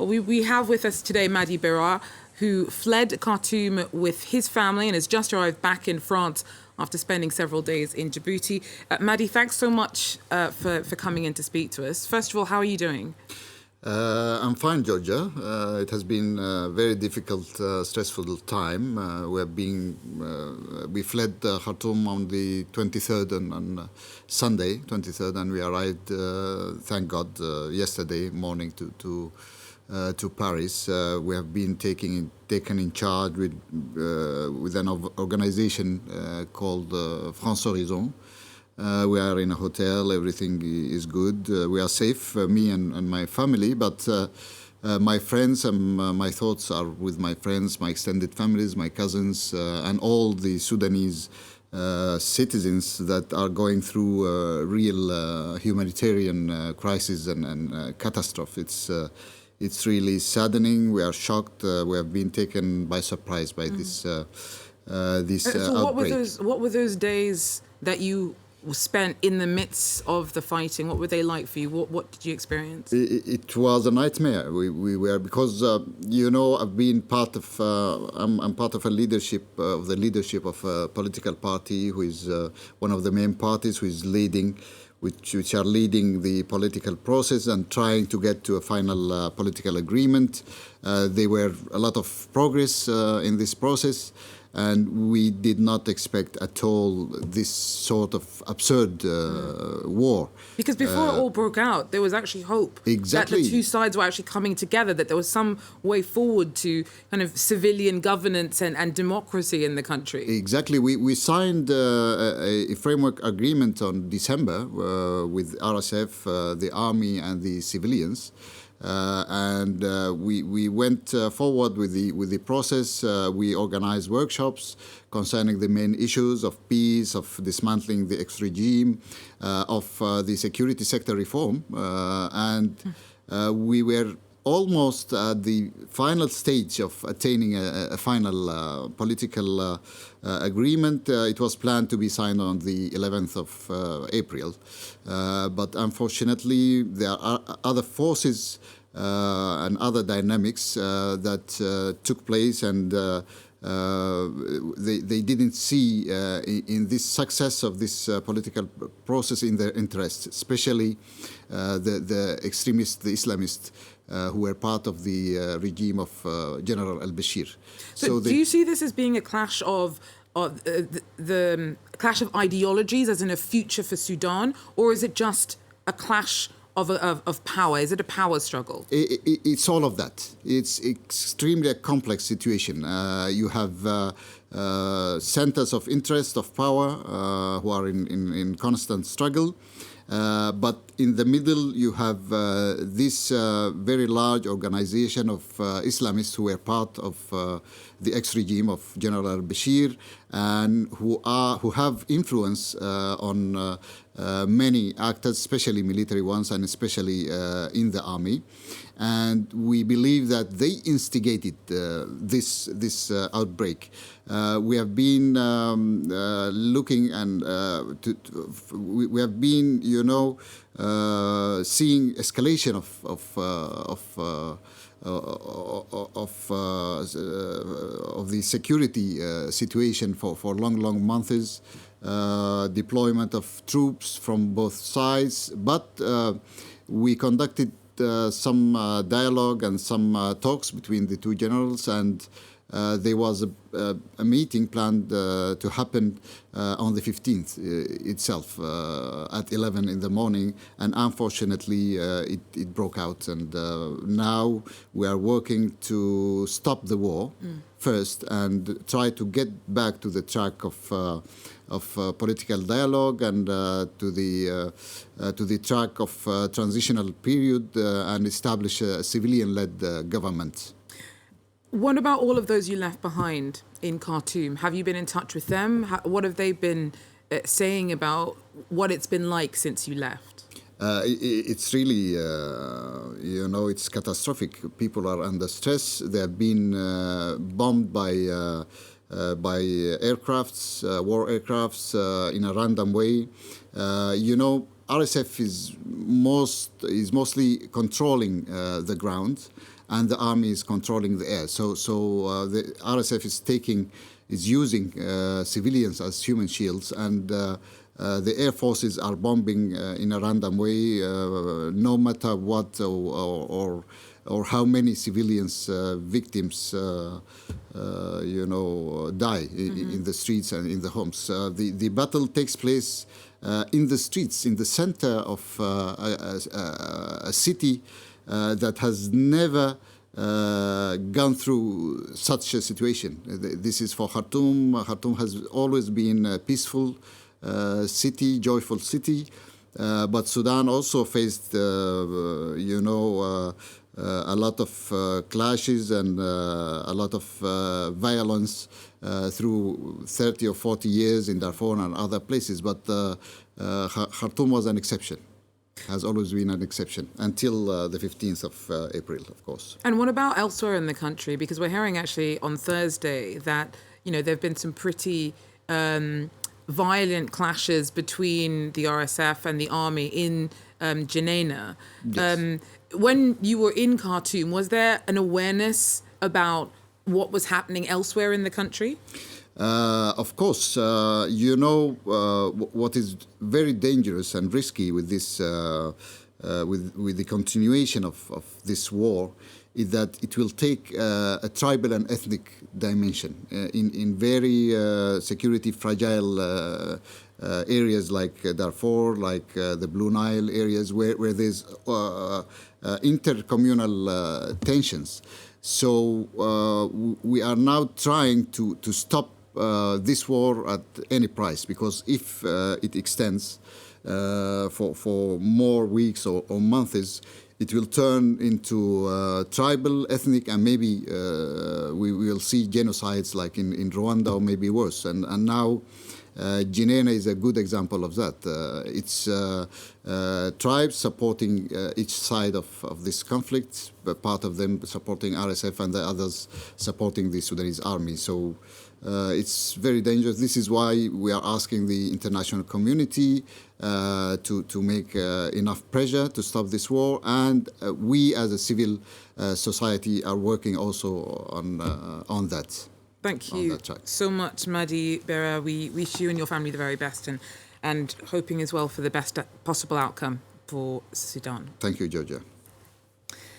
Well, we have with us today Mahdi Berair, who fled Khartoum with his family and has just arrived back in France after spending several days in Djibouti. Mahdi, thanks so much for coming in to speak to us. First of all, how are you doing? I'm fine, Georgia. It has been a very difficult, stressful time. We fled Khartoum on the 23rd on Sunday, 23rd, and we arrived, thank God, yesterday morning to Paris. We have been taken in charge with an organization called France-Horizon. We are in a hotel, everything is good. We are safe, me and my family, but my friends and my thoughts are with my friends, my extended families, my cousins, and all the Sudanese citizens that are going through a real humanitarian crisis and catastrophe. It's really saddening. We are shocked. We have been taken by surprise by this outbreak. What were those days that you spent in the midst of the fighting? What were they like for you? What did you experience? It was a nightmare. We were, because I've been part of I'm part of the leadership of a political party who is one of the main parties who is leading, which are leading the political process and trying to get to a final political agreement. There were a lot of progress in this process, and we did not expect at all this sort of absurd war. Because before it all broke out, there was actually hope. Exactly. That the two sides were actually coming together, that there was some way forward to kind of civilian governance and democracy in the country. Exactly. We signed a framework agreement on December with RSF, the army and the civilians. We went forward with the process. We organized workshops concerning the main issues of peace, of dismantling the ex-regime, of the security sector reform, we were almost at the final stage of attaining a final political agreement. It was planned to be signed on the 11th of April. But unfortunately, there are other forces and other dynamics that took place, and they didn't see in this success of this political process in their interests, especially the extremists, the Islamists, who were part of the regime of General al-Bashir. So do you see this as being a clash of the clash of ideologies, as in a future for Sudan, or is it just a clash of power? Is it a power struggle? It's all of that. It's extremely a complex situation. You have centers of interest, of power, who are in constant struggle. But in the middle, you have this very large organization of Islamists who were part of the ex-regime of General al-Bashir, and who have influence on many actors, especially military ones, and especially in the army. And we believe that they instigated this outbreak. We have been looking and we have been, seeing escalation of the security situation for long months. Deployment of troops from both sides, but we conducted some dialogue and some talks between the two generals, and there was a meeting planned to happen on the 15th itself at 11 in the morning, and unfortunately it broke out, and now we are working to stop the war first and try to get back to the track of political dialogue and to the track of transitional period and establish a civilian-led government. What about all of those you left behind in Khartoum? Have you been in touch with them? What have they been saying about what it's been like since you left? It's really, it's catastrophic. People are under stress. They have been bombed by aircrafts, war aircrafts, in a random way. RSF is mostly controlling the ground, and the army is controlling the air. So the RSF is using civilians as human shields, and the air forces are bombing in a random way, no matter what or how many civilians victims die in the streets and in the homes. The battle takes place in the streets, in the center of a city that has never gone through such a situation. This is for Khartoum. Khartoum has always been a peaceful city, joyful city, but Sudan also faced, a lot of clashes and a lot of violence through 30 or 40 years in Darfur and other places. But Khartoum was an exception, has always been an exception, until the 15th of April, of course. And what about elsewhere in the country? Because we're hearing actually on Thursday that, there have been some pretty violent clashes between the RSF and the army in Genena. Yes. When you were in Khartoum, was there an awareness about what was happening elsewhere in the country? Of course, what is very dangerous and risky with this, with the continuation of this war, is that it will take a tribal and ethnic dimension in very security fragile areas like Darfur, like the Blue Nile areas, where there's intercommunal tensions. So we are now trying to stop this war at any price, because if it extends for more weeks or months, it will turn into tribal, ethnic, and maybe we will see genocides like in Rwanda, or maybe worse. And now Genena is a good example of that. It's tribes supporting each side of this conflict, but part of them supporting RSF and the others supporting the Sudanese army. So it's very dangerous. This is why we are asking the international community to make enough pressure to stop this war, and we as a civil society are working also on that. Thank you so much, Mahdi Berair. We wish you and your family the very best, and hoping as well for the best possible outcome for Sudan. Thank you, Georgia.